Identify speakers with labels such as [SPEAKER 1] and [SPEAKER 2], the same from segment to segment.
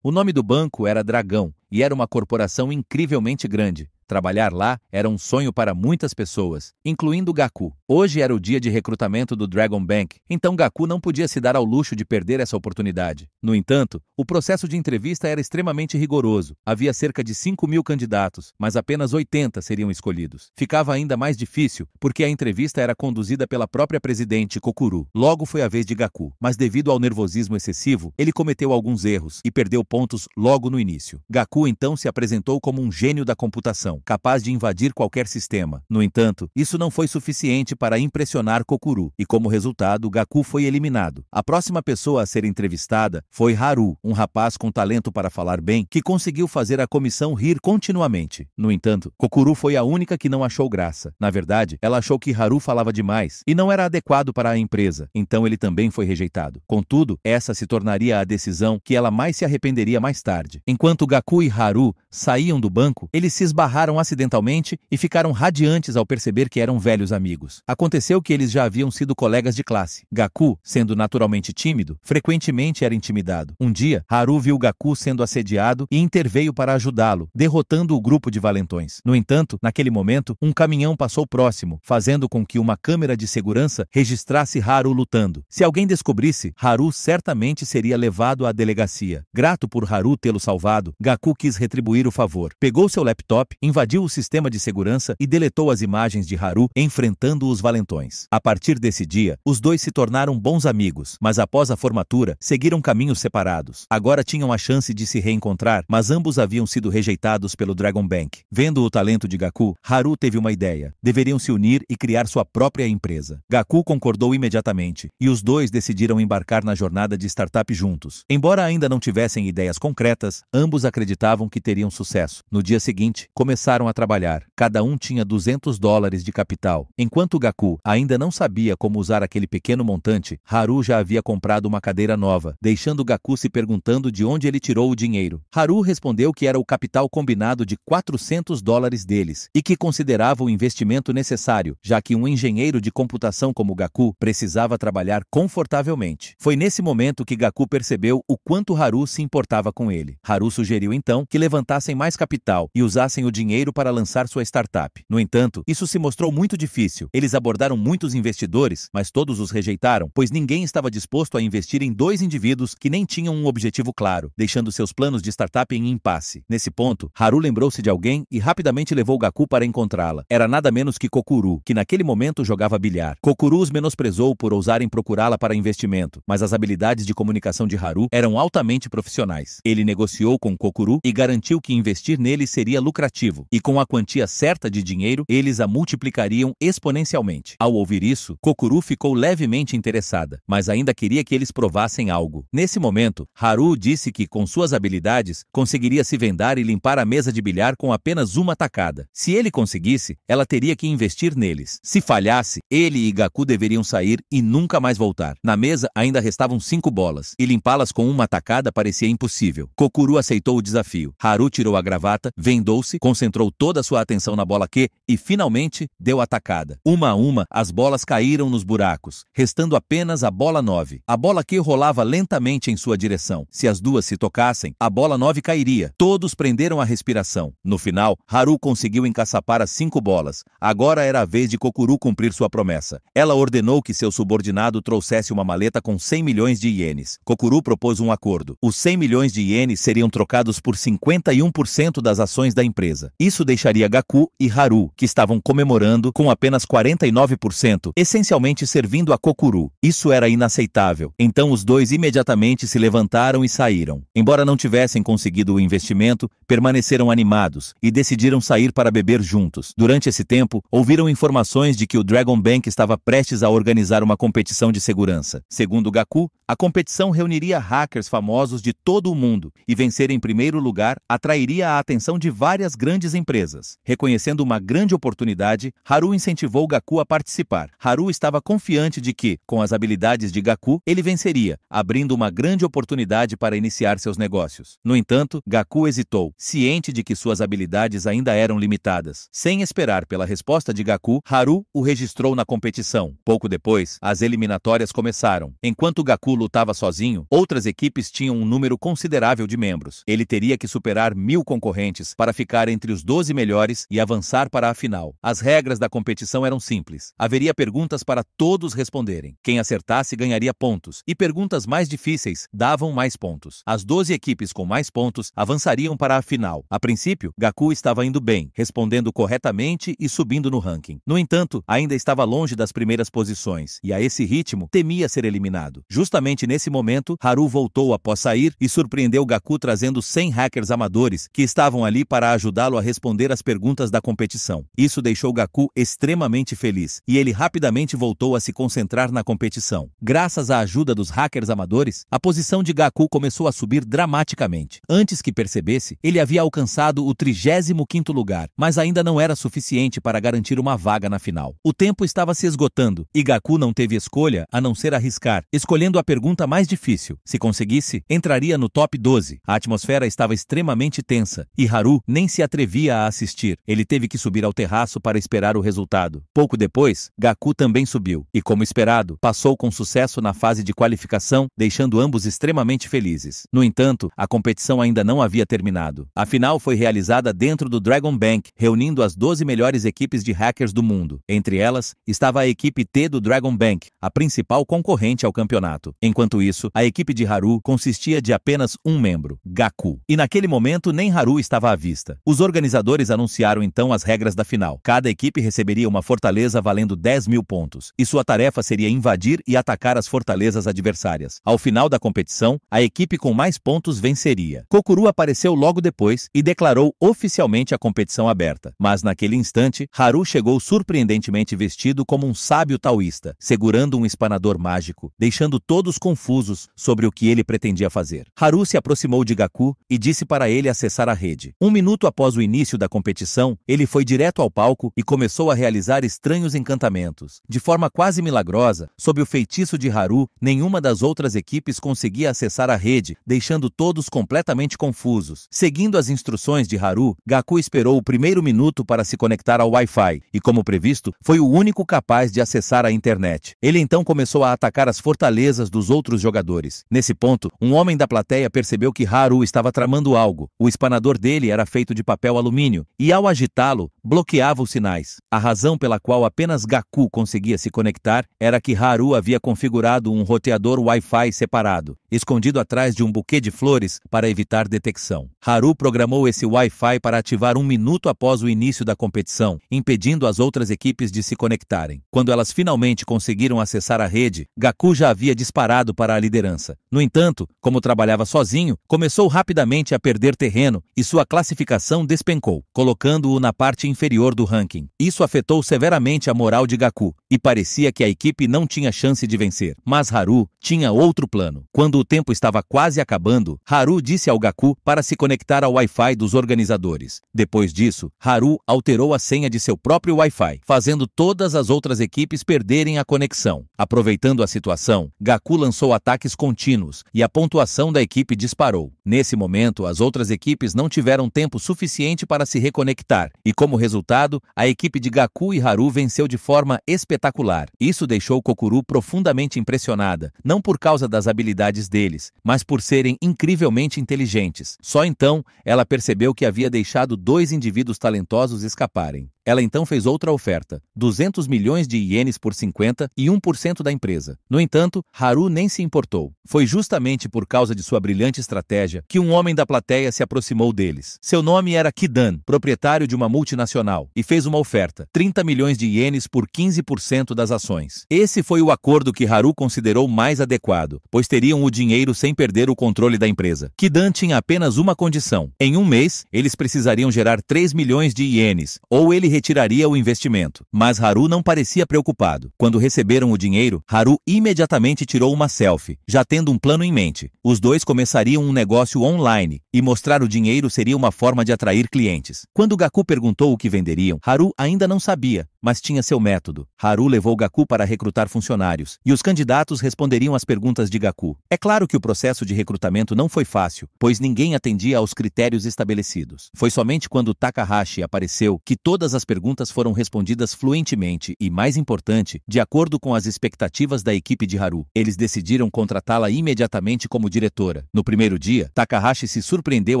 [SPEAKER 1] O nome do banco era Dragão, e era uma corporação incrivelmente grande. Trabalhar lá era um sonho para muitas pessoas, incluindo Gaku. Hoje era o dia de recrutamento do Dragon Bank, então Gaku não podia se dar ao luxo de perder essa oportunidade. No entanto, o processo de entrevista era extremamente rigoroso. Havia cerca de 5.000 candidatos, mas apenas 80 seriam escolhidos. Ficava ainda mais difícil, porque a entrevista era conduzida pela própria presidente Kokuru. Logo foi a vez de Gaku, mas devido ao nervosismo excessivo, ele cometeu alguns erros e perdeu pontos logo no início. Gaku então se apresentou como um gênio da computação, capaz de invadir qualquer sistema. No entanto, isso não foi suficiente para impressionar Kokuru, e como resultado, Gaku foi eliminado. A próxima pessoa a ser entrevistada foi Haru, um rapaz com talento para falar bem, que conseguiu fazer a comissão rir continuamente. No entanto, Kokuru foi a única que não achou graça. Na verdade, ela achou que Haru falava demais, e não era adequado para a empresa, então ele também foi rejeitado. Contudo, essa se tornaria a decisão que ela mais se arrependeria mais tarde. Enquanto Gaku e Haru saíam do banco, eles se esbarraram acidentalmente e ficaram radiantes ao perceber que eram velhos amigos. Aconteceu que eles já haviam sido colegas de classe. Gaku, sendo naturalmente tímido, frequentemente era intimidado. Um dia, Haru viu Gaku sendo assediado e interveio para ajudá-lo, derrotando o grupo de valentões. No entanto, naquele momento, um caminhão passou próximo, fazendo com que uma câmera de segurança registrasse Haru lutando. Se alguém descobrisse, Haru certamente seria levado à delegacia. Grato por Haru tê-lo salvado, Gaku quis retribuir o favor. Pegou seu laptop, invadiu o sistema de segurança e deletou as imagens de Haru enfrentando os valentões. A partir desse dia, os dois se tornaram bons amigos, mas após a formatura, seguiram caminhos separados. Agora tinham a chance de se reencontrar, mas ambos haviam sido rejeitados pelo Dragon Bank. Vendo o talento de Gaku, Haru teve uma ideia. Deveriam se unir e criar sua própria empresa. Gaku concordou imediatamente, e os dois decidiram embarcar na jornada de startup juntos. Embora ainda não tivessem ideias concretas, ambos acreditavam que teriam sucesso. No dia seguinte, começaram a trabalhar. Cada um tinha $200 de capital. Enquanto Gaku ainda não sabia como usar aquele pequeno montante, Haru já havia comprado uma cadeira nova, deixando Gaku se perguntando de onde ele tirou o dinheiro. Haru respondeu que era o capital combinado de $400 deles e que considerava o investimento necessário, já que um engenheiro de computação como Gaku precisava trabalhar confortavelmente. Foi nesse momento que Gaku percebeu o quanto Haru se importava com ele. Haru sugeriu então que levantassem mais capital e usassem o dinheiro para lançar sua startup. No entanto, isso se mostrou muito difícil. Eles abordaram muitos investidores, mas todos os rejeitaram, pois ninguém estava disposto a investir em dois indivíduos que nem tinham um objetivo claro, deixando seus planos de startup em impasse. Nesse ponto, Haru lembrou-se de alguém e rapidamente levou Gaku para encontrá-la. Era nada menos que Kokuru, que naquele momento jogava bilhar. Kokuru os menosprezou por ousarem procurá-la para investimento, mas as habilidades de comunicação de Haru eram altamente profissionais. Ele negociou com Kokuru e garantiu que investir nele seria lucrativo, e com a quantia certa de dinheiro, eles a multiplicariam exponencialmente. Ao ouvir isso, Kokuru ficou levemente interessada, mas ainda queria que eles provassem algo. Nesse momento, Haru disse que, com suas habilidades, conseguiria se vendar e limpar a mesa de bilhar com apenas uma tacada. Se ele conseguisse, ela teria que investir neles. Se falhasse, ele e Gaku deveriam sair e nunca mais voltar. Na mesa ainda restavam 5 bolas, e limpá-las com uma tacada parecia impossível. Kokuru aceitou o desafio. Haru tirou a gravata, vendou-se, concentrou toda a sua atenção na bola Q e, finalmente, deu a tacada. Uma a uma, as bolas caíram nos buracos, restando apenas a bola 9. A bola Q rolava lentamente em sua direção. Se as duas se tocassem, a bola 9 cairia. Todos prenderam a respiração. No final, Haru conseguiu encaçapar as 5 bolas. Agora era a vez de Kokuru cumprir sua promessa. Ela ordenou que seu subordinado trouxesse uma maleta com 100 milhões de ienes. Kokuru propôs um acordo. Os 100 milhões de ienes seriam trocados por 51% das ações da empresa. Isso deixaria Gaku e Haru, que estavam comemorando, com apenas 49%, essencialmente servindo a Kokuru. Isso era inaceitável. Então os dois imediatamente se levantaram e saíram. Embora não tivessem conseguido o investimento, permaneceram animados e decidiram sair para beber juntos. Durante esse tempo, ouviram informações de que o Dragon Bank estava prestes a organizar uma competição de segurança. Segundo Gaku, a competição reuniria hackers famosos de todo o mundo e vencer em primeiro lugar atrairia atrairia a atenção de várias grandes empresas. Reconhecendo uma grande oportunidade, Haru incentivou Gaku a participar. Haru estava confiante de que, com as habilidades de Gaku, ele venceria, abrindo uma grande oportunidade para iniciar seus negócios. No entanto, Gaku hesitou, ciente de que suas habilidades ainda eram limitadas. Sem esperar pela resposta de Gaku, Haru o registrou na competição. Pouco depois, as eliminatórias começaram. Enquanto Gaku lutava sozinho, outras equipes tinham um número considerável de membros. Ele teria que superar 1000 concorrentes para ficar entre os 12 melhores e avançar para a final. As regras da competição eram simples. Haveria perguntas para todos responderem. Quem acertasse ganharia pontos, e perguntas mais difíceis davam mais pontos. As 12 equipes com mais pontos avançariam para a final. A princípio, Gaku estava indo bem, respondendo corretamente e subindo no ranking. No entanto, ainda estava longe das primeiras posições, e a esse ritmo, temia ser eliminado. Justamente nesse momento, Haru voltou após sair e surpreendeu Gaku trazendo 100 hackers amadores que estavam ali para ajudá-lo a responder as perguntas da competição. Isso deixou Gaku extremamente feliz, e ele rapidamente voltou a se concentrar na competição. Graças à ajuda dos hackers amadores, a posição de Gaku começou a subir dramaticamente. Antes que percebesse, ele havia alcançado o 35º lugar, mas ainda não era suficiente para garantir uma vaga na final. O tempo estava se esgotando, e Gaku não teve escolha a não ser arriscar, escolhendo a pergunta mais difícil. Se conseguisse, entraria no top 12. A atmosfera estava extremamente tensa, e Haru nem se atrevia a assistir. Ele teve que subir ao terraço para esperar o resultado. Pouco depois, Gaku também subiu, e como esperado, passou com sucesso na fase de qualificação, deixando ambos extremamente felizes. No entanto, a competição ainda não havia terminado. A final foi realizada dentro do Dragon Bank, reunindo as 12 melhores equipes de hackers do mundo. Entre elas, estava a equipe T do Dragon Bank, a principal concorrente ao campeonato. Enquanto isso, a equipe de Haru consistia de apenas um membro, Gaku. E naquele momento, nem Haru estava à vista. Os organizadores anunciaram então as regras da final. Cada equipe receberia uma fortaleza valendo 10.000 pontos, e sua tarefa seria invadir e atacar as fortalezas adversárias. Ao final da competição, a equipe com mais pontos venceria. Kokuru apareceu logo depois e declarou oficialmente a competição aberta. Mas naquele instante, Haru chegou surpreendentemente vestido como um sábio taoísta, segurando um espanador mágico, deixando todos confusos sobre o que ele pretendia fazer. Haru se aproximou de Gaku e disse para ele acessar a rede. 1 minuto após o início da competição, ele foi direto ao palco e começou a realizar estranhos encantamentos. De forma quase milagrosa, sob o feitiço de Haru, nenhuma das outras equipes conseguia acessar a rede, deixando todos completamente confusos. Seguindo as instruções de Haru, Gaku esperou o primeiro minuto para se conectar ao Wi-Fi e, como previsto, foi o único capaz de acessar a internet. Ele então começou a atacar as fortalezas dos outros jogadores. Nesse ponto, um homem da plateia percebeu que Haru estava tramando algo. O espanador dele era feito de papel alumínio e, ao agitá-lo, bloqueava os sinais. A razão pela qual apenas Gaku conseguia se conectar era que Haru havia configurado um roteador Wi-Fi separado, escondido atrás de um buquê de flores para evitar detecção. Haru programou esse Wi-Fi para ativar 1 minuto após o início da competição, impedindo as outras equipes de se conectarem. Quando elas finalmente conseguiram acessar a rede, Gaku já havia disparado para a liderança. No entanto, como trabalhava sozinho, começou rapidamente a perder terreno e sua classificação despencou, colocando-o na parte inferior do ranking. Isso afetou severamente a moral de Gaku, e parecia que a equipe não tinha chance de vencer. Mas Haru tinha outro plano. Quando o tempo estava quase acabando, Haru disse ao Gaku para se conectar ao Wi-Fi dos organizadores. Depois disso, Haru alterou a senha de seu próprio Wi-Fi, fazendo todas as outras equipes perderem a conexão. Aproveitando a situação, Gaku lançou ataques contínuos e a pontuação da equipe disparou. Nesse momento, as outras equipes não tiveram tempo suficiente para se reconectar e, como resultado, a equipe de Gaku e Haru venceu de forma espetacular. Isso deixou Kokuru profundamente impressionada, não por causa das habilidades deles, mas por serem incrivelmente inteligentes. Só então, ela percebeu que havia deixado 2 indivíduos talentosos escaparem. Ela então fez outra oferta, 200 milhões de ienes por 50 e 1% da empresa. No entanto, Haru nem se importou. Foi justamente por causa de sua brilhante estratégia que um homem da plateia se aproximou deles. Seu nome era Kidan, proprietário de uma multinacional, e fez uma oferta, 30 milhões de ienes por 15% das ações. Esse foi o acordo que Haru considerou mais adequado, pois teriam o dinheiro sem perder o controle da empresa. Kidan tinha apenas uma condição. Em 1 mês, eles precisariam gerar 3 milhões de ienes, ou ele retiraria o investimento. Mas Haru não parecia preocupado. Quando receberam o dinheiro, Haru imediatamente tirou uma selfie, já tendo um plano em mente. Os dois começariam um negócio online, e mostrar o dinheiro seria uma forma de atrair clientes. Quando Gaku perguntou o que venderiam, Haru ainda não sabia, mas tinha seu método. Haru levou Gaku para recrutar funcionários, e os candidatos responderiam às perguntas de Gaku. É claro que o processo de recrutamento não foi fácil, pois ninguém atendia aos critérios estabelecidos. Foi somente quando Takahashi apareceu que todas as perguntas foram respondidas fluentemente e, mais importante, de acordo com as expectativas da equipe de Haru. Eles decidiram contratá-la imediatamente como diretora. No primeiro dia, Takahashi se surpreendeu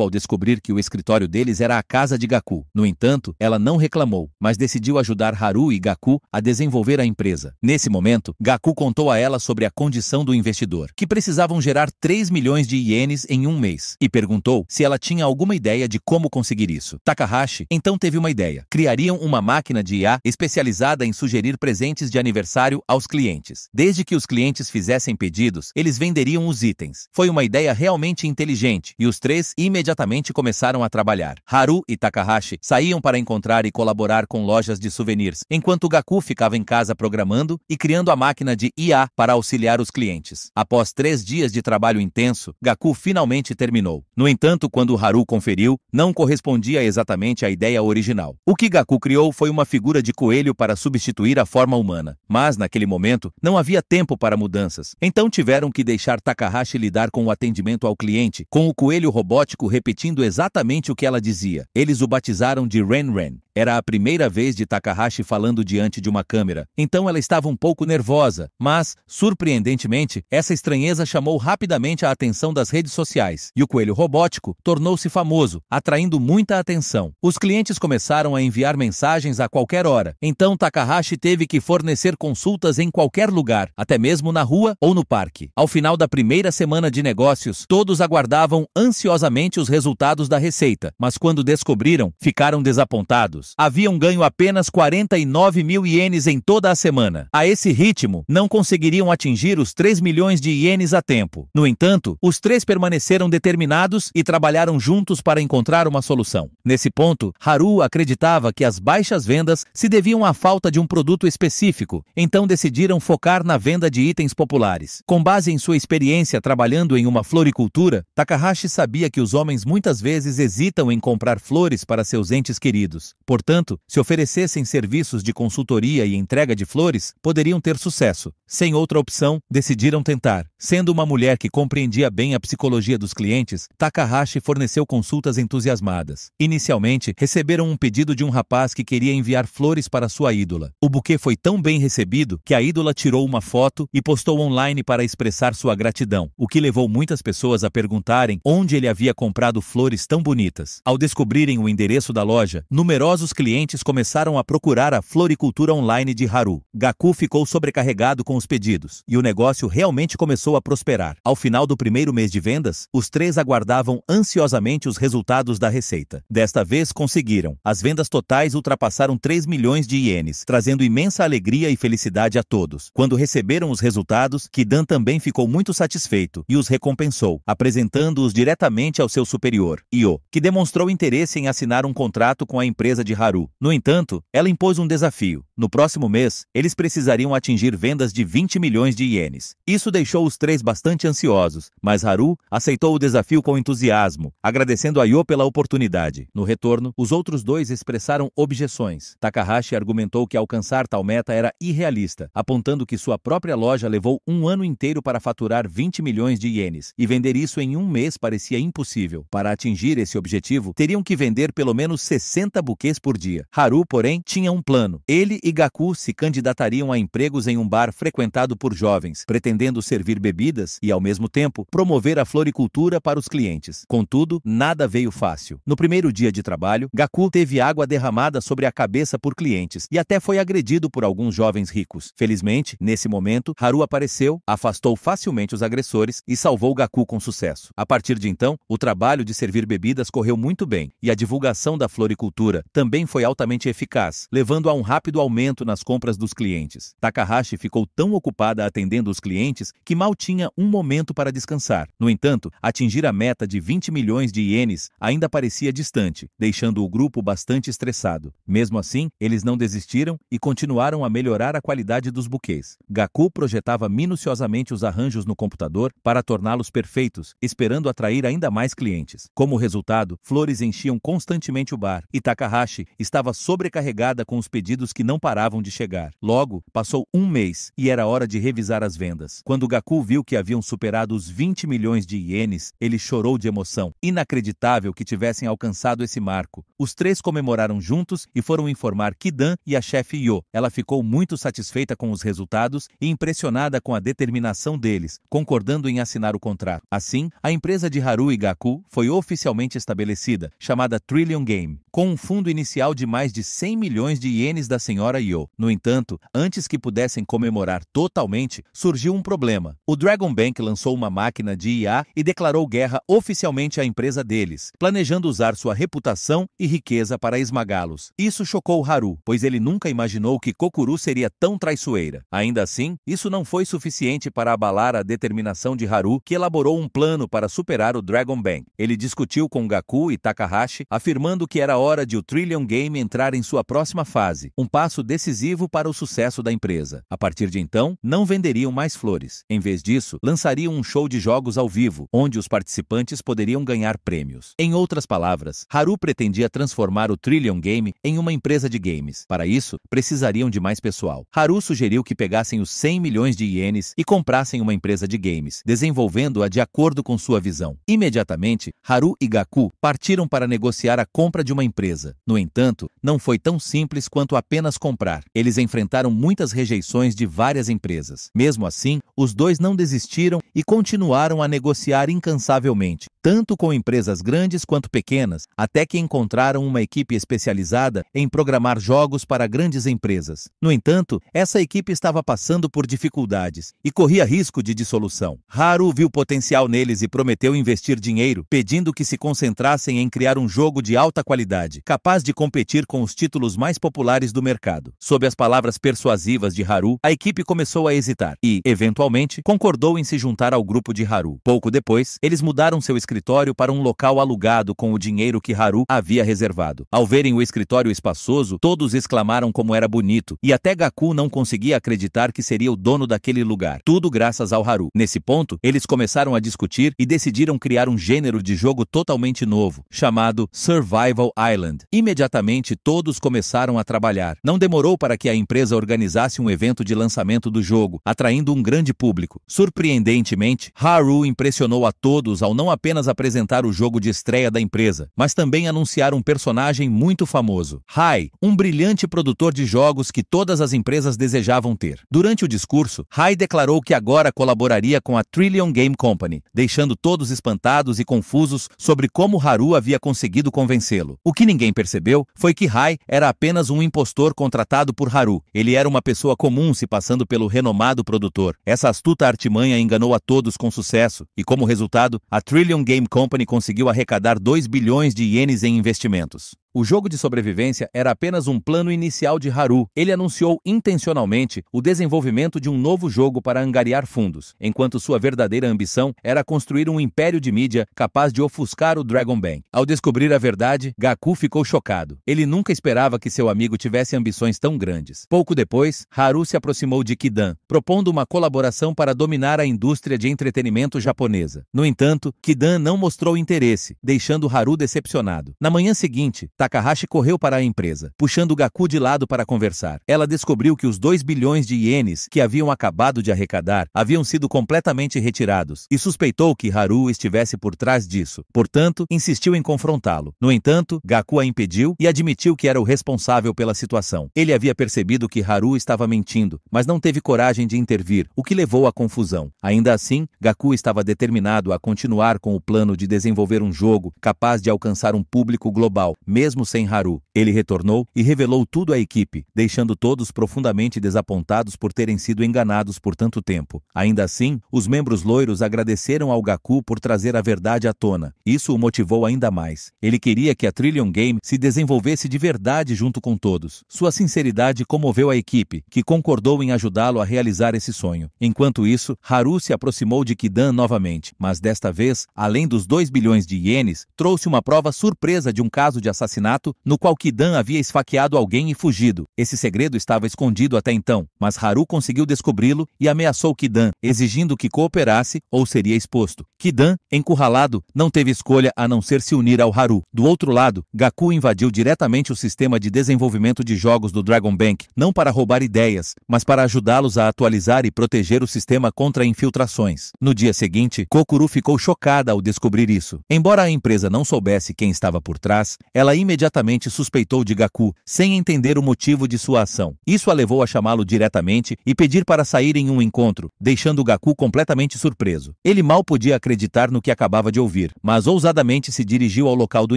[SPEAKER 1] ao descobrir que o escritório deles era a casa de Gaku. No entanto, ela não reclamou, mas decidiu ajudar Haru e Gaku a desenvolver a empresa. Nesse momento, Gaku contou a ela sobre a condição do investidor, que precisavam gerar 3 milhões de ienes em um mês, e perguntou se ela tinha alguma ideia de como conseguir isso. Takahashi então teve uma ideia. Criariam uma máquina de IA especializada em sugerir presentes de aniversário aos clientes. Desde que os clientes fizessem pedidos, eles venderiam os itens. Foi uma ideia realmente inteligente, e os três imediatamente começaram a trabalhar. Haru e Takahashi saíam para encontrar e colaborar com lojas de souvenirs, enquanto Gaku ficava em casa programando e criando a máquina de IA para auxiliar os clientes. Após 3 dias de trabalho intenso, Gaku finalmente terminou. No entanto, quando Haru conferiu, não correspondia exatamente à ideia original. O que Gaku criou foi uma figura de coelho para substituir a forma humana. Mas, naquele momento, não havia tempo para mudanças. Então tiveram que deixar Takahashi lidar com o atendimento ao cliente, com o coelho robótico repetindo exatamente o que ela dizia. Eles o batizaram de Ren-Ren. Era a primeira vez de Takahashi falando diante de uma câmera, então ela estava um pouco nervosa, mas, surpreendentemente, essa estranheza chamou rapidamente a atenção das redes sociais, e o coelho robótico tornou-se famoso, atraindo muita atenção. Os clientes começaram a enviar mensagens a qualquer hora, então Takahashi teve que fornecer consultas em qualquer lugar, até mesmo na rua ou no parque. Ao final da primeira semana de negócios, todos aguardavam ansiosamente os resultados da receita, mas quando descobriram, ficaram desapontados. Haviam ganho apenas 49 mil ienes em toda a semana. A esse ritmo, não conseguiriam atingir os 3 milhões de ienes a tempo. No entanto, os três permaneceram determinados e trabalharam juntos para encontrar uma solução. Nesse ponto, Haru acreditava que as baixas vendas se deviam à falta de um produto específico, então decidiram focar na venda de itens populares. Com base em sua experiência trabalhando em uma floricultura, Takahashi sabia que os homens muitas vezes hesitam em comprar flores para seus entes queridos. Portanto, se oferecessem serviços de consultoria e entrega de flores, poderiam ter sucesso. Sem outra opção, decidiram tentar. Sendo uma mulher que compreendia bem a psicologia dos clientes, Takahashi forneceu consultas entusiasmadas. Inicialmente, receberam um pedido de um rapaz que queria enviar flores para sua ídola. O buquê foi tão bem recebido que a ídola tirou uma foto e postou online para expressar sua gratidão, o que levou muitas pessoas a perguntarem onde ele havia comprado flores tão bonitas. Ao descobrirem o endereço da loja, numerosos clientes começaram a procurar a floricultura online de Haru. Gaku ficou sobrecarregado com os pedidos, e o negócio realmente começou a prosperar. Ao final do primeiro mês de vendas, os três aguardavam ansiosamente os resultados da receita. Desta vez conseguiram. As vendas totais ultrapassaram 3 milhões de ienes, trazendo imensa alegria e felicidade a todos. Quando receberam os resultados, Kidan também ficou muito satisfeito e os recompensou, apresentando-os diretamente ao seu superior, Io, que demonstrou interesse em assinar um contrato com a empresa de Haru. No entanto, ela impôs um desafio. No próximo mês, eles precisariam atingir vendas de 20 milhões de ienes. Isso deixou os três bastante ansiosos, mas Haru aceitou o desafio com entusiasmo, agradecendo a Io pela oportunidade. No retorno, os outros dois expressaram objeções. Takahashi argumentou que alcançar tal meta era irrealista, apontando que sua própria loja levou um ano inteiro para faturar 20 milhões de ienes, e vender isso em um mês parecia impossível. Para atingir esse objetivo, teriam que vender pelo menos 60 buquês por dia. Haru, porém, tinha um plano. Ele e Gaku se candidatariam a empregos em um bar frequentado por jovens, pretendendo servir bebidas e, ao mesmo tempo, promover a floricultura para os clientes. Contudo, nada veio fácil. No primeiro dia de trabalho, Gaku teve água derramada sobre a cabeça por clientes e até foi agredido por alguns jovens ricos. Felizmente, nesse momento, Haru apareceu, afastou facilmente os agressores e salvou Gaku com sucesso. A partir de então, o trabalho de servir bebidas correu muito bem e a divulgação da floricultura também foi altamente eficaz, levando a um rápido aumento nas compras dos clientes. Takahashi ficou tão ocupada atendendo os clientes que mal tinha um momento para descansar. No entanto, atingir a meta de 20 milhões de ienes ainda parecia distante, deixando o grupo bastante estressado. mercado. Mesmo assim, eles não desistiram e continuaram a melhorar a qualidade dos buquês. Gaku projetava minuciosamente os arranjos no computador para torná-los perfeitos, esperando atrair ainda mais clientes. Como resultado, flores enchiam constantemente o bar e Takahashi estava sobrecarregada com os pedidos que não paravam de chegar. Logo, passou um mês e era hora de revisar as vendas. Quando Gaku viu que haviam superado os 20 milhões de ienes, ele chorou de emoção. Inacreditável que tivessem alcançado esse marco. Os três comemoraram juntos e foram informar Kidan e a chefe Yo. Ela ficou muito satisfeita com os resultados e impressionada com a determinação deles, concordando em assinar o contrato. Assim, a empresa de Haru e Gaku foi oficialmente estabelecida, chamada Trillion Game, com um fundo inicial de mais de 100 milhões de ienes da senhora Yo. No entanto, antes que pudessem comemorar totalmente, surgiu um problema. O Dragon Bank lançou uma máquina de IA e declarou guerra oficialmente à empresa deles, planejando usar sua reputação e riqueza para esmagá-los. Isso chocou Haru, pois ele nunca imaginou que Kokuru seria tão traiçoeira. Ainda assim, isso não foi suficiente para abalar a determinação de Haru, que elaborou um plano para superar o Dragon Bank. Ele discutiu com Gaku e Takahashi, afirmando que era hora de o Trillion Game entrar em sua próxima fase, um passo decisivo para o sucesso da empresa. A partir de então, não venderiam mais flores. Em vez disso, lançariam um show de jogos ao vivo, onde os participantes poderiam ganhar prêmios. Em outras palavras, Haru pretendia transformar o Trillion Game em uma empresa de games. Para isso, precisariam de mais pessoal. Haru sugeriu que pegassem os 100 milhões de ienes e comprassem uma empresa de games, desenvolvendo-a de acordo com sua visão. Imediatamente, Haru e Gaku partiram para negociar a compra de uma empresa. No entanto, não foi tão simples quanto apenas comprar. Eles enfrentaram muitas rejeições de várias empresas. Mesmo assim, os dois não desistiram e continuaram a negociar incansavelmente, tanto com empresas grandes quanto pequenas, até que encontraram uma equipe especializada em programar jogos para grandes empresas. No entanto, essa equipe estava passando por dificuldades e corria risco de dissolução. Haru viu potencial neles e prometeu investir dinheiro, pedindo que se concentrassem em criar um jogo de alta qualidade, capaz de competir com os títulos mais populares do mercado. Sob as palavras persuasivas de Haru, a equipe começou a hesitar e, eventualmente, concordou em se juntar ao grupo de Haru. Pouco depois, eles mudaram seu escritório para um local alugado com o dinheiro que Haru havia reservado. Ao verem o escritório espaçoso, todos exclamaram como era bonito, e até Gaku não conseguia acreditar que seria o dono daquele lugar. Tudo graças ao Haru. Nesse ponto, eles começaram a discutir e decidiram criar um gênero de jogo totalmente novo, chamado Survival Island. Imediatamente, todos começaram a trabalhar. Não demorou para que a empresa organizasse um evento de lançamento do jogo, atraindo um grande público. Surpreendentemente, Haru impressionou a todos ao não apenas apresentar o jogo de estreia da empresa, mas também anunciar um personagem muito famoso, Hai, um brilhante produtor de jogos que todas as empresas desejavam ter. Durante o discurso, Hai declarou que agora colaboraria com a Trillion Game Company, deixando todos espantados e confusos sobre como Haru havia conseguido convencê-lo. O que ninguém percebeu foi que Hai era apenas um impostor contratado por Haru. Ele era uma pessoa comum se passando pelo renomado produtor. Essa astuta artimanha enganou a todos com sucesso e, como resultado, a Trillion Game Company conseguiu arrecadar 2 bilhões de ienes em investimentos. O jogo de sobrevivência era apenas um plano inicial de Haru. Ele anunciou intencionalmente o desenvolvimento de um novo jogo para angariar fundos, enquanto sua verdadeira ambição era construir um império de mídia capaz de ofuscar o Dragon Bank. Ao descobrir a verdade, Gaku ficou chocado. Ele nunca esperava que seu amigo tivesse ambições tão grandes. Pouco depois, Haru se aproximou de Kidan, propondo uma colaboração para dominar a indústria de entretenimento japonesa. No entanto, Kidan não mostrou interesse, deixando Haru decepcionado. Na manhã seguinte, Takahashi correu para a empresa, puxando Gaku de lado para conversar. Ela descobriu que os 2 bilhões de ienes que haviam acabado de arrecadar haviam sido completamente retirados e suspeitou que Haru estivesse por trás disso. Portanto, insistiu em confrontá-lo. No entanto, Gaku a impediu e admitiu que era o responsável pela situação. Ele havia percebido que Haru estava mentindo, mas não teve coragem de intervir, o que levou à confusão. Ainda assim, Gaku estava determinado a continuar com o plano de desenvolver um jogo capaz de alcançar um público global, mesmo sem Haru. Ele retornou e revelou tudo à equipe, deixando todos profundamente desapontados por terem sido enganados por tanto tempo. Ainda assim, os membros loiros agradeceram ao Gaku por trazer a verdade à tona. Isso o motivou ainda mais. Ele queria que a Trillion Game se desenvolvesse de verdade junto com todos. Sua sinceridade comoveu a equipe, que concordou em ajudá-lo a realizar esse sonho. Enquanto isso, Haru se aproximou de Kidan novamente, mas desta vez, além dos 2 bilhões de ienes, trouxe uma prova surpresa de um caso de assassinato assassinato no qual Kidan havia esfaqueado alguém e fugido. Esse segredo estava escondido até então, mas Haru conseguiu descobri-lo e ameaçou Kidan, exigindo que cooperasse ou seria exposto. Kidan, encurralado, não teve escolha a não ser se unir ao Haru. Do outro lado, Gaku invadiu diretamente o sistema de desenvolvimento de jogos do Dragon Bank, não para roubar ideias, mas para ajudá-los a atualizar e proteger o sistema contra infiltrações. No dia seguinte, Kokoro ficou chocada ao descobrir isso. Embora a empresa não soubesse quem estava por trás, ela imediatamente suspeitou de Gaku, sem entender o motivo de sua ação. Isso a levou a chamá-lo diretamente e pedir para sair em um encontro, deixando Gaku completamente surpreso. Ele mal podia acreditar no que acabava de ouvir, mas ousadamente se dirigiu ao local do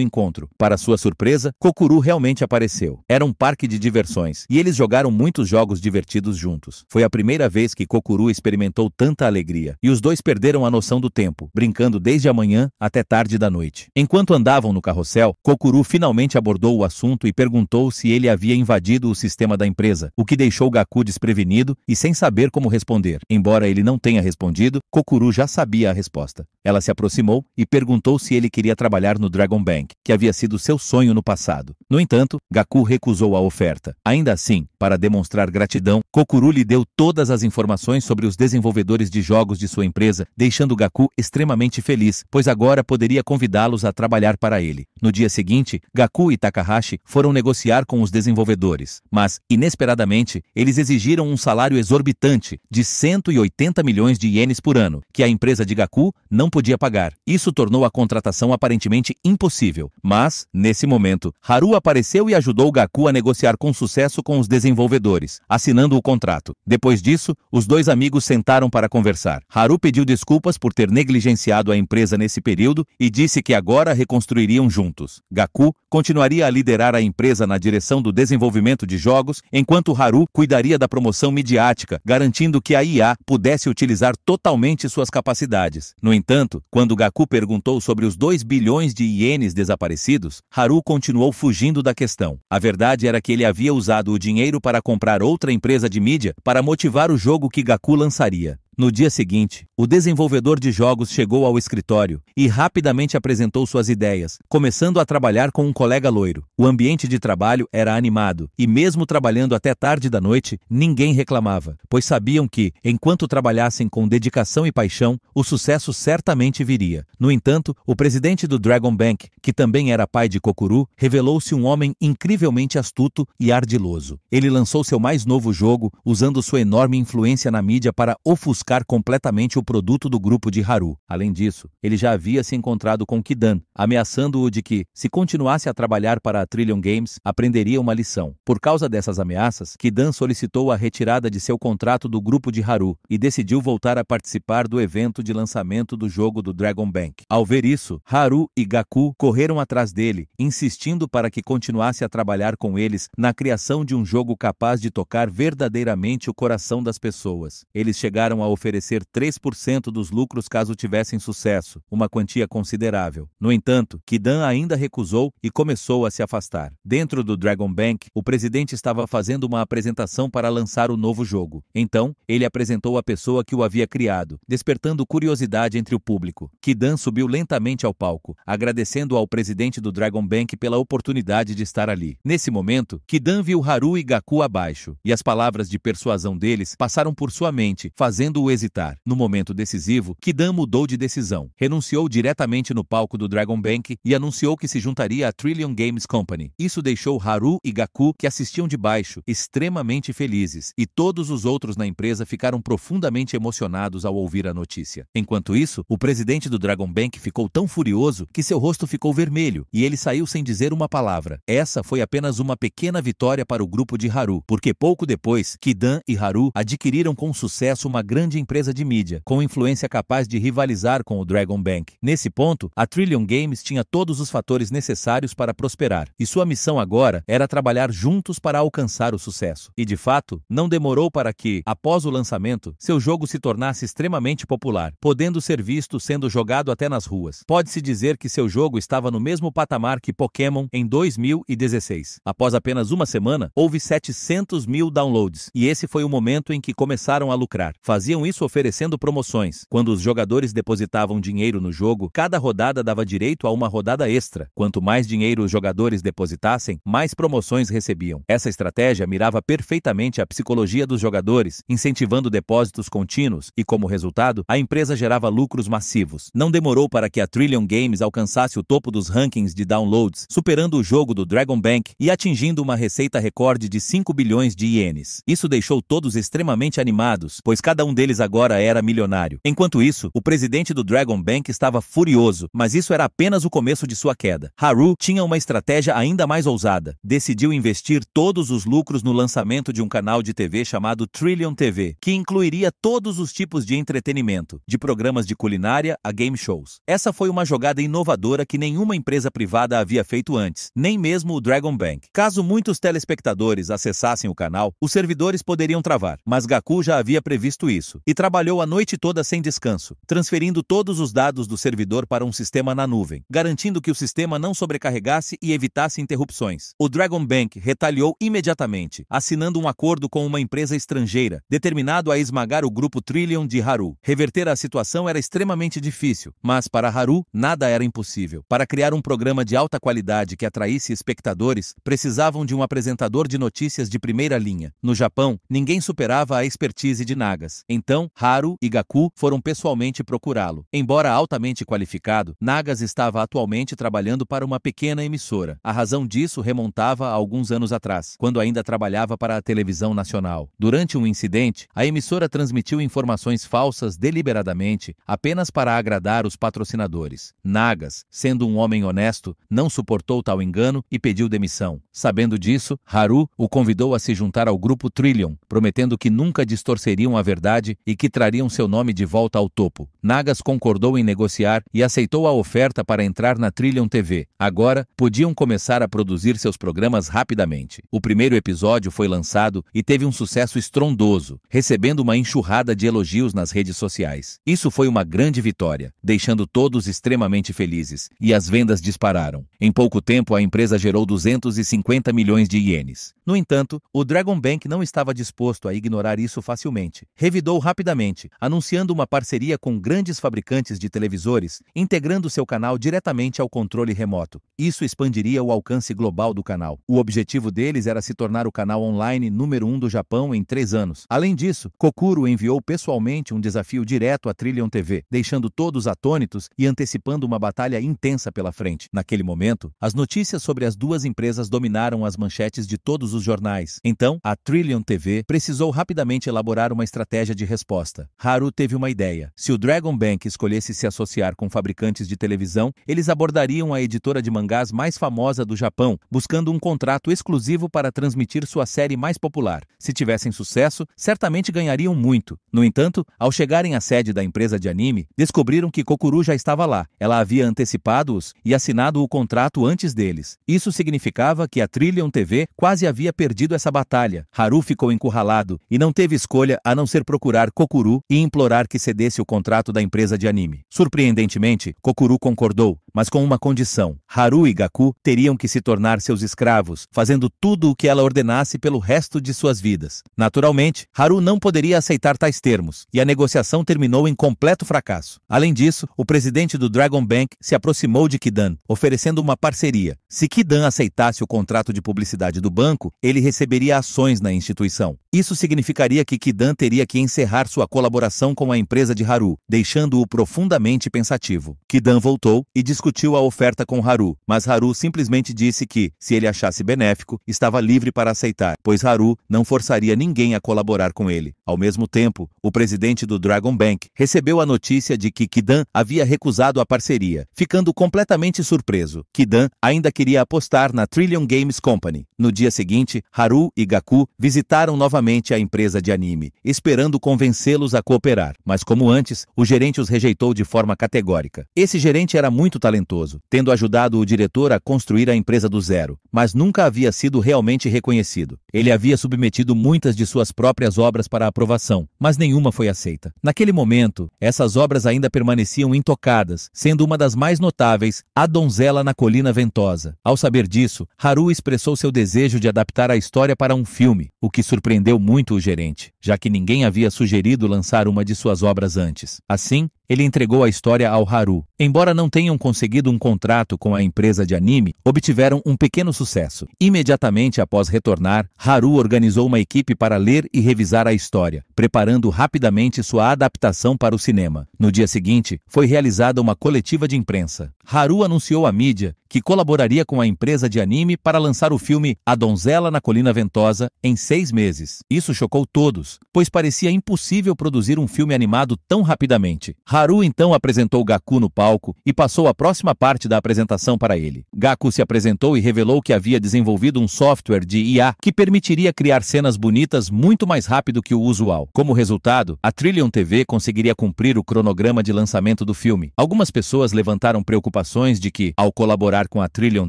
[SPEAKER 1] encontro. Para sua surpresa, Kokoro realmente apareceu. Era um parque de diversões, e eles jogaram muitos jogos divertidos juntos. Foi a primeira vez que Kokoro experimentou tanta alegria, e os dois perderam a noção do tempo, brincando desde a manhã até tarde da noite. Enquanto andavam no carrossel, Kokoro finalmente abordou o assunto e perguntou se ele havia invadido o sistema da empresa, o que deixou Gaku desprevenido e sem saber como responder. Embora ele não tenha respondido, Kokoro já sabia a resposta. Ela se aproximou e perguntou se ele queria trabalhar no Dragon Bank, que havia sido seu sonho no passado. No entanto, Gaku recusou a oferta. Ainda assim, para demonstrar gratidão, Kokoro lhe deu todas as informações sobre os desenvolvedores de jogos de sua empresa, deixando Gaku extremamente feliz, pois agora poderia convidá-los a trabalhar para ele. No dia seguinte, Gaku e Takahashi foram negociar com os desenvolvedores, mas, inesperadamente, eles exigiram um salário exorbitante de 180 milhões de ienes por ano, que a empresa de Gaku não podia pagar. Isso tornou a contratação aparentemente impossível, mas, nesse momento, Haru apareceu e ajudou Gaku a negociar com sucesso com os desenvolvedores, assinando o contrato. Depois disso, os dois amigos sentaram para conversar. Haru pediu desculpas por ter negligenciado a empresa nesse período e disse que agora reconstruiriam juntos. Gaku continuaria a liderar a empresa na direção do desenvolvimento de jogos, enquanto Haru cuidaria da promoção midiática, garantindo que a IA pudesse utilizar totalmente suas capacidades. No entanto, quando Gaku perguntou sobre os 2 bilhões de ienes desaparecidos, Haru continuou fugindo da questão. A verdade era que ele havia usado o dinheiro para comprar outra empresa de mídia para motivar o jogo que Gaku lançaria. No dia seguinte, o desenvolvedor de jogos chegou ao escritório e rapidamente apresentou suas ideias, começando a trabalhar com um colega loiro. O ambiente de trabalho era animado, e mesmo trabalhando até tarde da noite, ninguém reclamava, pois sabiam que, enquanto trabalhassem com dedicação e paixão, o sucesso certamente viria. No entanto, o presidente do Dragon Bank, que também era pai de Kokoro, revelou-se um homem incrivelmente astuto e ardiloso. Ele lançou seu mais novo jogo, usando sua enorme influência na mídia para ofuscar completamente o produto do grupo de Haru. Além disso, ele já havia se encontrado com Kidan, ameaçando-o de que, se continuasse a trabalhar para a Trillium Games, aprenderia uma lição. Por causa dessas ameaças, Kidan solicitou a retirada de seu contrato do grupo de Haru e decidiu voltar a participar do evento de lançamento do jogo do Dragon Bank. Ao ver isso, Haru e Gaku correram atrás dele, insistindo para que continuasse a trabalhar com eles na criação de um jogo capaz de tocar verdadeiramente o coração das pessoas. Eles chegaram a oferecer 3% dos lucros caso tivessem sucesso, uma quantia considerável. No entanto, Kidan ainda recusou e começou a se afastar. Dentro do Dragon Bank, o presidente estava fazendo uma apresentação para lançar o novo jogo. Então, ele apresentou a pessoa que o havia criado, despertando curiosidade entre o público. Kidan subiu lentamente ao palco, agradecendo ao presidente do Dragon Bank pela oportunidade de estar ali. Nesse momento, Kidan viu Haru e Gaku abaixo, e as palavras de persuasão deles passaram por sua mente, fazendo-o hesitar. No momento decisivo, Kidan mudou de decisão, renunciou diretamente no palco do Dragon Bank e anunciou que se juntaria à Trillium Games Company. Isso deixou Haru e Gaku, que assistiam de baixo, extremamente felizes, e todos os outros na empresa ficaram profundamente emocionados ao ouvir a notícia. Enquanto isso, o presidente do Dragon Bank ficou tão furioso que seu rosto ficou vermelho, e ele saiu sem dizer uma palavra. Essa foi apenas uma pequena vitória para o grupo de Haru, porque pouco depois, Kidan e Haru adquiriram com sucesso uma grande empresa de mídia, com influência capaz de rivalizar com o Dragon Bank. Nesse ponto, a Trillium Games tinha todos os fatores necessários para prosperar, e sua missão agora era trabalhar juntos para alcançar o sucesso. E de fato, não demorou para que, após o lançamento, seu jogo se tornasse extremamente popular, podendo ser visto sendo jogado até nas ruas. Pode-se dizer que seu jogo estava no mesmo patamar que Pokémon em 2016. Após apenas uma semana, houve 700 mil downloads, e esse foi o momento em que começaram a lucrar. Faziam faziam isso oferecendo promoções. Quando os jogadores depositavam dinheiro no jogo, cada rodada dava direito a uma rodada extra. Quanto mais dinheiro os jogadores depositassem, mais promoções recebiam. Essa estratégia mirava perfeitamente a psicologia dos jogadores, incentivando depósitos contínuos e, como resultado, a empresa gerava lucros massivos. Não demorou para que a Trillium Games alcançasse o topo dos rankings de downloads, superando o jogo do Dragon Bank e atingindo uma receita recorde de 5 bilhões de ienes. Isso deixou todos extremamente animados, pois cada um deles agora era milionário. Enquanto isso, o presidente do Dragon Bank estava furioso, mas isso era apenas o começo de sua queda. Haru tinha uma estratégia ainda mais ousada. Decidiu investir todos os lucros no lançamento de um canal de TV chamado Trillium TV, que incluiria todos os tipos de entretenimento, de programas de culinária a game shows. Essa foi uma jogada inovadora que nenhuma empresa privada havia feito antes, nem mesmo o Dragon Bank. Caso muitos telespectadores acessassem o canal, os servidores poderiam travar, mas Gaku já havia previsto isso, e trabalhou a noite toda sem descanso, transferindo todos os dados do servidor para um sistema na nuvem, garantindo que o sistema não sobrecarregasse e evitasse interrupções. O Dragon Bank retaliou imediatamente, assinando um acordo com uma empresa estrangeira, determinado a esmagar o grupo Trillium de Haru. Reverter a situação era extremamente difícil, mas para Haru, nada era impossível. Para criar um programa de alta qualidade que atraísse espectadores, precisavam de um apresentador de notícias de primeira linha. No Japão, ninguém superava a expertise de Nagas. Então, Haru e Gaku foram pessoalmente procurá-lo. Embora altamente qualificado, Nagas estava atualmente trabalhando para uma pequena emissora. A razão disso remontava a alguns anos atrás, quando ainda trabalhava para a televisão nacional. Durante um incidente, a emissora transmitiu informações falsas deliberadamente, apenas para agradar os patrocinadores. Nagas, sendo um homem honesto, não suportou tal engano e pediu demissão. Sabendo disso, Haru o convidou a se juntar ao grupo Trillium, prometendo que nunca distorceriam a verdade e que trariam seu nome de volta ao topo. Nagas concordou em negociar e aceitou a oferta para entrar na Trillium TV. Agora, podiam começar a produzir seus programas rapidamente. O primeiro episódio foi lançado e teve um sucesso estrondoso, recebendo uma enxurrada de elogios nas redes sociais. Isso foi uma grande vitória, deixando todos extremamente felizes, e as vendas dispararam. Em pouco tempo, a empresa gerou 250 milhões de ienes. No entanto, o Dragon Bank não estava disposto a ignorar isso facilmente. Revidou rapidamente, anunciando uma parceria com grandes fabricantes de televisores, integrando seu canal diretamente ao controle remoto. Isso expandiria o alcance global do canal. O objetivo deles era se tornar o canal online número 1 do Japão em 3 anos. Além disso, Kokuro enviou pessoalmente um desafio direto à Trillium TV, deixando todos atônitos e antecipando uma batalha intensa pela frente. Naquele momento, as notícias sobre as duas empresas dominaram as manchetes de todos os jornais. Então, a Trillium TV precisou rapidamente elaborar uma estratégia de resposta. Haru teve uma ideia. Se o Dragon Bank escolhesse se associar com fabricantes de televisão, eles abordariam a editora de mangás mais famosa do Japão, buscando um contrato exclusivo para transmitir sua série mais popular. Se tivessem sucesso, certamente ganhariam muito. No entanto, ao chegarem à sede da empresa de anime, descobriram que Kokuro já estava lá. Ela havia antecipado-os e assinado o contrato antes deles. Isso significava que a Trillium TV quase havia perdido essa batalha. Haru ficou encurralado e não teve escolha a não ser procurar Kokuro e implorar que cedesse o contrato da empresa de anime. Surpreendentemente, Kokuro concordou, mas com uma condição. Haru e Gaku teriam que se tornar seus escravos, fazendo tudo o que ela ordenasse pelo resto de suas vidas. Naturalmente, Haru não poderia aceitar tais termos, e a negociação terminou em completo fracasso. Além disso, o presidente do Dragon Bank se aproximou de Kidan, oferecendo uma parceria. Se Kidan aceitasse o contrato de publicidade do banco, ele receberia ações na instituição. Isso significaria que Kidan teria que encerrar sua colaboração com a empresa de Haru, deixando-o profundamente pensativo. Kidan voltou e discutiu a oferta com Haru, mas Haru simplesmente disse que, se ele achasse benéfico, estava livre para aceitar, pois Haru não forçaria ninguém a colaborar com ele. Ao mesmo tempo, o presidente do Dragon Bank recebeu a notícia de que Kidan havia recusado a parceria, ficando completamente surpreso. Kidan ainda queria apostar na Trillium Games Company. No dia seguinte, Haru e Gaku visitaram novamente a empresa de anime, esperando convencê-los a cooperar. Mas como antes, o gerente os rejeitou de forma categórica. Esse gerente era muito talentoso talentoso, tendo ajudado o diretor a construir a empresa do zero, mas nunca havia sido realmente reconhecido. Ele havia submetido muitas de suas próprias obras para aprovação, mas nenhuma foi aceita. Naquele momento, essas obras ainda permaneciam intocadas, sendo uma das mais notáveis A Donzela na Colina Ventosa. Ao saber disso, Haru expressou seu desejo de adaptar a história para um filme, o que surpreendeu muito o gerente, já que ninguém havia sugerido lançar uma de suas obras antes. Assim, ele entregou a história ao Haru. Embora não tenham conseguido um contrato com a empresa de anime, obtiveram um pequeno sucesso. Imediatamente após retornar, Haru organizou uma equipe para ler e revisar a história, preparando rapidamente sua adaptação para o cinema. No dia seguinte, foi realizada uma coletiva de imprensa. Haru anunciou à mídia que colaboraria com a empresa de anime para lançar o filme A Donzela na Colina Ventosa em 6 meses. Isso chocou todos, pois parecia impossível produzir um filme animado tão rapidamente. Haru então apresentou Gaku no palco e passou a próxima parte da apresentação para ele. Gaku se apresentou e revelou que havia desenvolvido um software de IA que permitiria criar cenas bonitas muito mais rápido que o usual. Como resultado, a Trillium TV conseguiria cumprir o cronograma de lançamento do filme. Algumas pessoas levantaram preocupações de que, ao colaborar com a Trillium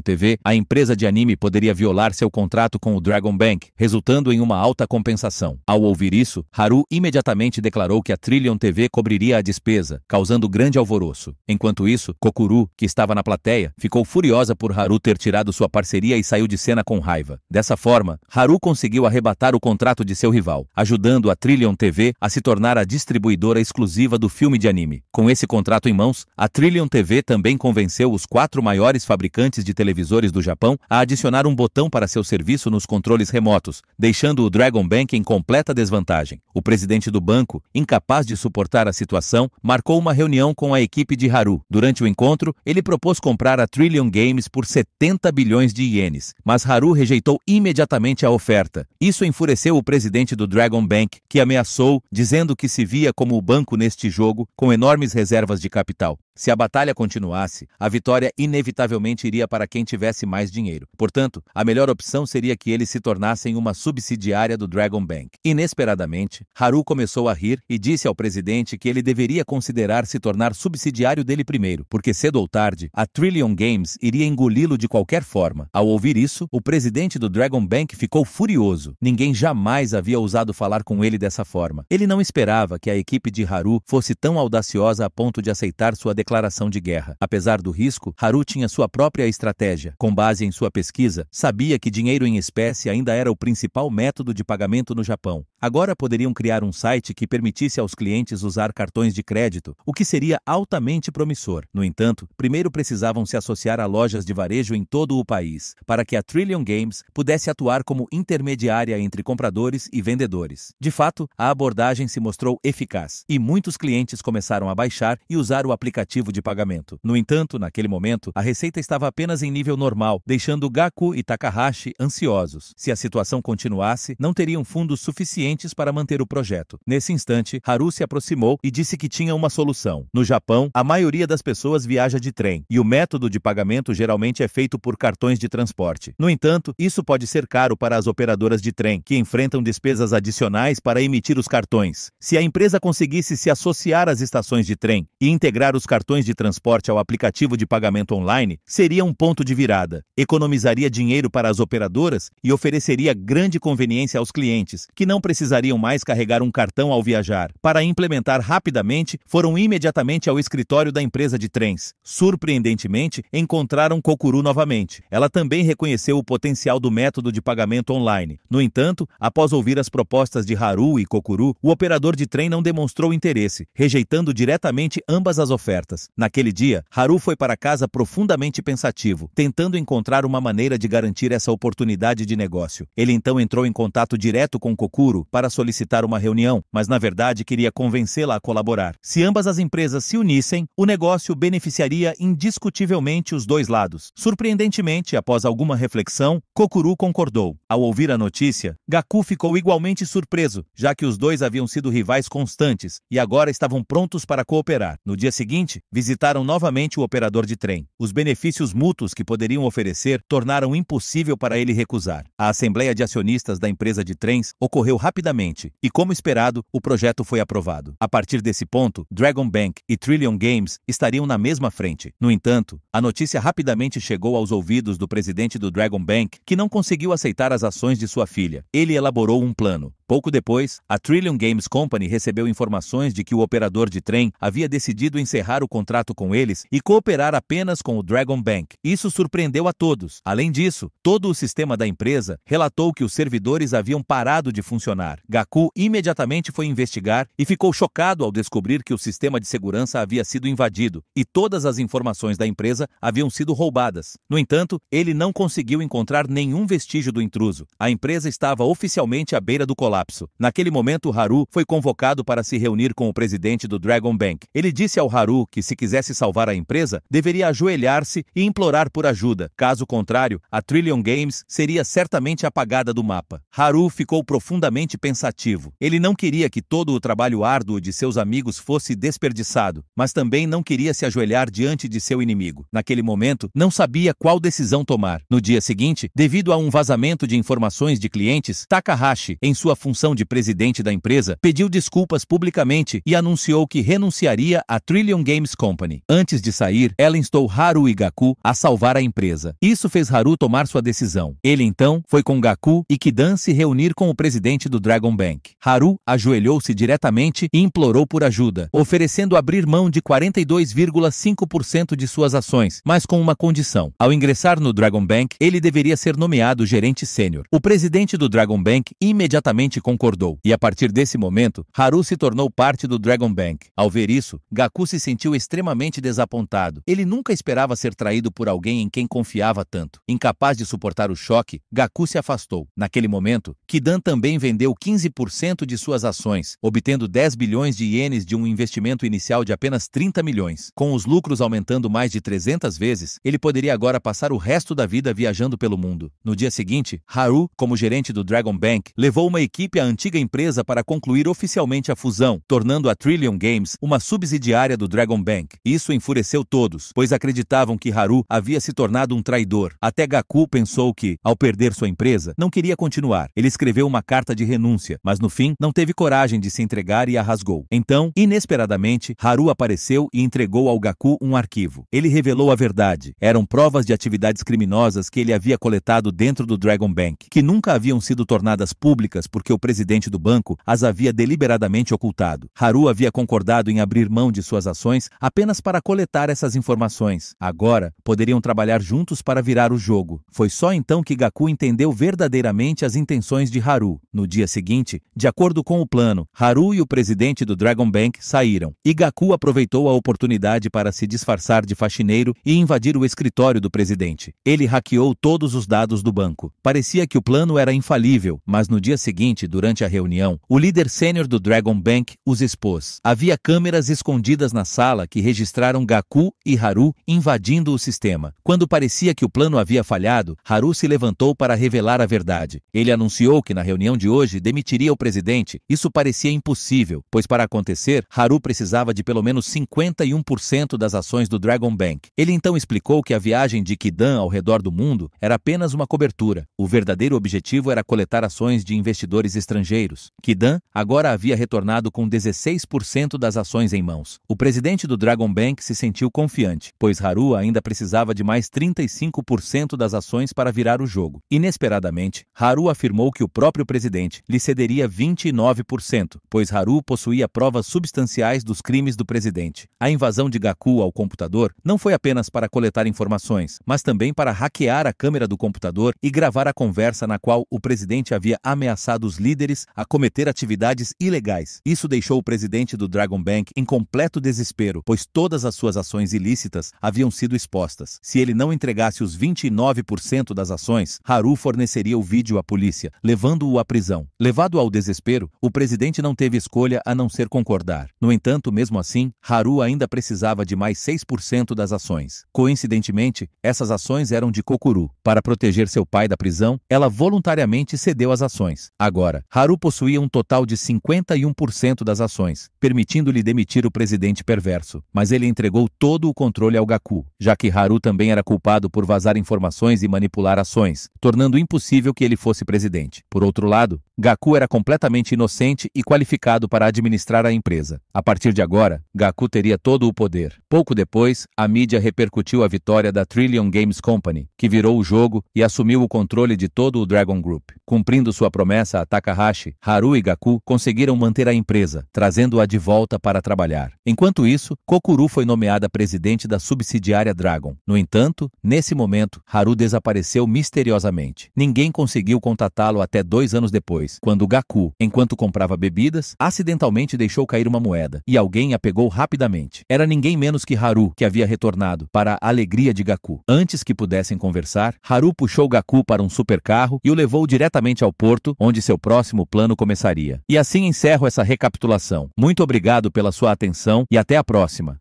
[SPEAKER 1] TV, a empresa de anime poderia violar seu contrato com o Dragon Bank, resultando em uma alta compensação. Ao ouvir isso, Haru imediatamente declarou que a Trillium TV cobriria a despesa, causando grande alvoroço. Enquanto isso, Kokuru, que estava na plateia, ficou furiosa por Haru ter tirado sua parceria e saiu de cena com raiva. Dessa forma, Haru conseguiu arrebatar o contrato de seu rival, ajudando a Trillium TV a se tornar a distribuidora exclusiva do filme de anime. Com esse contrato em mãos, a Trillium TV também convenceu os 4 maiores fabricantes de televisores do Japão a adicionar um botão para seu serviço nos controles remotos, deixando o Dragon Bank em completa desvantagem. O presidente do banco, incapaz de suportar a situação, marcou uma reunião com a equipe de Haru. Durante o encontro, ele propôs comprar a Trillium Games por 70 bilhões de ienes, mas Haru rejeitou imediatamente a oferta. Isso enfureceu o presidente do Dragon Bank, que ameaçou, dizendo que se via como o banco neste jogo, com enormes reservas de capital. Se a batalha continuasse, a vitória inevitavelmente iria para quem tivesse mais dinheiro. Portanto, a melhor opção seria que eles se tornassem uma subsidiária do Dragon Bank. Inesperadamente, Haru começou a rir e disse ao presidente que ele deveria considerar se tornar subsidiário dele primeiro, porque cedo ou tarde, a Trillium Games iria engoli-lo de qualquer forma. Ao ouvir isso, o presidente do Dragon Bank ficou furioso. Ninguém jamais havia ousado falar com ele dessa forma. Ele não esperava que a equipe de Haru fosse tão audaciosa a ponto de aceitar sua declaração de guerra. Apesar do risco, Haru tinha sua própria estratégia. Com base em sua pesquisa, sabia que dinheiro em espécie ainda era o principal método de pagamento no Japão. Agora poderiam criar um site que permitisse aos clientes usar cartões de crédito, o que seria altamente promissor. No entanto, primeiro precisavam se associar a lojas de varejo em todo o país, para que a Trillium Games pudesse atuar como intermediária entre compradores e vendedores. De fato, a abordagem se mostrou eficaz, e muitos clientes começaram a baixar e usar o aplicativo de pagamento. No entanto, naquele momento, a receita estava apenas em nível normal, deixando Gaku e Takahashi ansiosos. Se a situação continuasse, não teriam fundos suficientes para manter o projeto. Nesse instante, Haru se aproximou e disse que tinha uma solução. No Japão, a maioria das pessoas viaja de trem, e o método de pagamento geralmente é feito por cartões de transporte. No entanto, isso pode ser caro para as operadoras de trem, que enfrentam despesas adicionais para emitir os cartões. Se a empresa conseguisse se associar às estações de trem e integrar os cartões de transporte ao aplicativo de pagamento online, seria um ponto de virada. Economizaria dinheiro para as operadoras e ofereceria grande conveniência aos clientes, que não precisariam mais carregar um cartão ao viajar. Para implementar rapidamente, foram imediatamente ao escritório da empresa de trens. Surpreendentemente, encontraram Kokuru novamente. Ela também reconheceu o potencial do método de pagamento online. No entanto, após ouvir as propostas de Haru e Kokuru, o operador de trem não demonstrou interesse, rejeitando diretamente ambas as ofertas. Naquele dia, Haru foi para casa profundamente pensativo, tentando encontrar uma maneira de garantir essa oportunidade de negócio. Ele então entrou em contato direto com Kokuru para solicitar uma reunião, mas na verdade queria convencê-la a colaborar. Se ambas as empresas se unissem, o negócio beneficiaria indiscutivelmente os dois lados. Surpreendentemente, após alguma reflexão, Kokuru concordou. Ao ouvir a notícia, Gaku ficou igualmente surpreso, já que os dois haviam sido rivais constantes e agora estavam prontos para cooperar. No dia seguinte, visitaram novamente o operador de trem. Os benefícios mútuos que poderiam oferecer tornaram impossível para ele recusar. A assembleia de acionistas da empresa de trens ocorreu rapidamente rapidamente, e como esperado, o projeto foi aprovado. A partir desse ponto, Dragon Bank e Trillium Games estariam na mesma frente. No entanto, a notícia rapidamente chegou aos ouvidos do presidente do Dragon Bank, que não conseguiu aceitar as ações de sua filha. Ele elaborou um plano. Pouco depois, a Trillium Games Company recebeu informações de que o operador de trem havia decidido encerrar o contrato com eles e cooperar apenas com o Dragon Bank. Isso surpreendeu a todos. Além disso, todo o sistema da empresa relatou que os servidores haviam parado de funcionar. Gaku imediatamente foi investigar e ficou chocado ao descobrir que o sistema de segurança havia sido invadido e todas as informações da empresa haviam sido roubadas. No entanto, ele não conseguiu encontrar nenhum vestígio do intruso. A empresa estava oficialmente à beira do colapso. Naquele momento, Haru foi convocado para se reunir com o presidente do Dragon Bank. Ele disse ao Haru que, se quisesse salvar a empresa, deveria ajoelhar-se e implorar por ajuda. Caso contrário, a Trillium Games seria certamente apagada do mapa. Haru ficou profundamente pensativo. Ele não queria que todo o trabalho árduo de seus amigos fosse desperdiçado, mas também não queria se ajoelhar diante de seu inimigo. Naquele momento, não sabia qual decisão tomar. No dia seguinte, devido a um vazamento de informações de clientes, Takahashi, em sua função de presidente da empresa, pediu desculpas publicamente e anunciou que renunciaria à Trillium Games Company. Antes de sair, ela instou Haru e Gaku a salvar a empresa. Isso fez Haru tomar sua decisão. Ele então foi com Gaku e Kidan se reunir com o presidente do Dragon Bank. Haru ajoelhou-se diretamente e implorou por ajuda, oferecendo abrir mão de 42,5% de suas ações, mas com uma condição. Ao ingressar no Dragon Bank, ele deveria ser nomeado gerente sênior. O presidente do Dragon Bank imediatamente concordou, e a partir desse momento, Haru se tornou parte do Dragon Bank. Ao ver isso, Gaku se sentiu extremamente desapontado. Ele nunca esperava ser traído por alguém em quem confiava tanto. Incapaz de suportar o choque, Gaku se afastou. Naquele momento, Kidan também vendeu 15% de suas ações, obtendo 10 bilhões de ienes de um investimento inicial de apenas 30 milhões. Com os lucros aumentando mais de 300 vezes, ele poderia agora passar o resto da vida viajando pelo mundo. No dia seguinte, Haru, como gerente do Dragon Bank, levou uma equipe à antiga empresa para concluir oficialmente a fusão, tornando a Trillium Games uma subsidiária do Dragon Bank. Isso enfureceu todos, pois acreditavam que Haru havia se tornado um traidor. Até Gaku pensou que, ao perder sua empresa, não queria continuar. Ele escreveu uma carta de renúncia, mas no fim não teve coragem de se entregar e a rasgou. Então, inesperadamente, Haru apareceu e entregou ao Gaku um arquivo. Ele revelou a verdade. Eram provas de atividades criminosas que ele havia coletado dentro do Dragon Bank, que nunca haviam sido tornadas públicas porque o presidente do banco as havia deliberadamente ocultado. Haru havia concordado em abrir mão de suas ações apenas para coletar essas informações. Agora, poderiam trabalhar juntos para virar o jogo. Foi só então que Gaku entendeu verdadeiramente as intenções de Haru. No dia seguinte, de acordo com o plano, Haru e o presidente do Dragon Bank saíram, e Gaku aproveitou a oportunidade para se disfarçar de faxineiro e invadir o escritório do presidente. Ele hackeou todos os dados do banco. Parecia que o plano era infalível, mas no dia seguinte, durante a reunião, o líder sênior do Dragon Bank os expôs. Havia câmeras escondidas na sala que registraram Gaku e Haru invadindo o sistema. Quando parecia que o plano havia falhado, Haru se levantou para revelar a verdade. Ele anunciou que na reunião de hoje demitiria o presidente. Isso parecia impossível, pois para acontecer, Haru precisava de pelo menos 51% das ações do Dragon Bank. Ele então explicou que a viagem de Kidan ao redor do mundo era apenas uma cobertura. O verdadeiro objetivo era coletar ações de investidores estrangeiros. Kidan agora havia retornado com 16% das ações em mãos. O presidente do Dragon Bank se sentiu confiante, pois Haru ainda precisava de mais 35% das ações para virar o jogo. Inesperadamente, Haru afirmou que o próprio presidente lhe cederia 29%, pois Haru possuía provas substanciais dos crimes do presidente. A invasão de Gaku ao computador não foi apenas para coletar informações, mas também para hackear a câmera do computador e gravar a conversa na qual o presidente havia ameaçado os líderes a cometer atividades ilegais. Isso deixou o presidente do Dragon Bank em completo desespero, pois todas as suas ações ilícitas haviam sido expostas. Se ele não entregasse os 29% das ações, Haru forneceria o vídeo à polícia, levando-o à prisão. Levado ao desespero, o presidente não teve escolha a não ser concordar. No entanto, mesmo assim, Haru ainda precisava de mais 6% das ações. Coincidentemente, essas ações eram de Kokuru. Para proteger seu pai da prisão, ela voluntariamente cedeu as ações. Agora, Haru possuía um total de 51% das ações, permitindo-lhe demitir o presidente perverso. Mas ele entregou todo o controle ao Gaku, já que Haru também era culpado por vazar informações e manipular ações, tornando impossível que ele fosse presidente. Por outro lado, Gaku era completamente inocente e qualificado para administrar a empresa. A partir de agora, Gaku teria todo o poder. Pouco depois, a mídia repercutiu a vitória da Trillion Games Company, que virou o jogo e assumiu o controle de todo o Dragon Group. Cumprindo sua promessa a Takahashi, Haru e Gaku conseguiram manter a empresa, trazendo-a de volta para trabalhar. Enquanto isso, Kokuru foi nomeada presidente da subsidiária Dragon. No entanto, nesse momento, Haru desapareceu misteriosamente. Ninguém conseguiu contatá-lo até 2 anos depois, quando Gaku, enquanto comprava bebidas, acidentalmente deixou cair uma moeda, e alguém a pegou rapidamente. Era ninguém menos que Haru, que havia retornado, para a alegria de Gaku. Antes que pudessem conversar, Haru puxou Gaku para um supercarro e o levou diretamente ao porto, onde seu próximo plano começaria. E assim encerro essa recapitulação. Muito obrigado pela sua atenção e até a próxima.